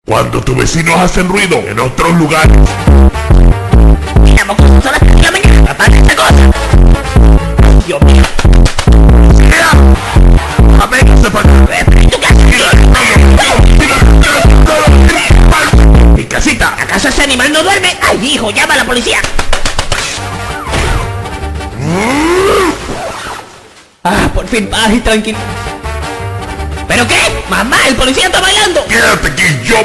Cuando tus vecinos hacen ruido en otros lugares. Mira, mocoso, son las 3 de la mañana. Aparte esta cosa. Ay, Dios mío. Véngase para acá. Pero en tu casa. Mi casita. ¿Acaso ese animal no duerme? Ay, hijo, llama a la policía. Ah, por fin paz y tranquilo. ¿Pero qué? Mamá, el policía está bailando. Quédate aquí, yo.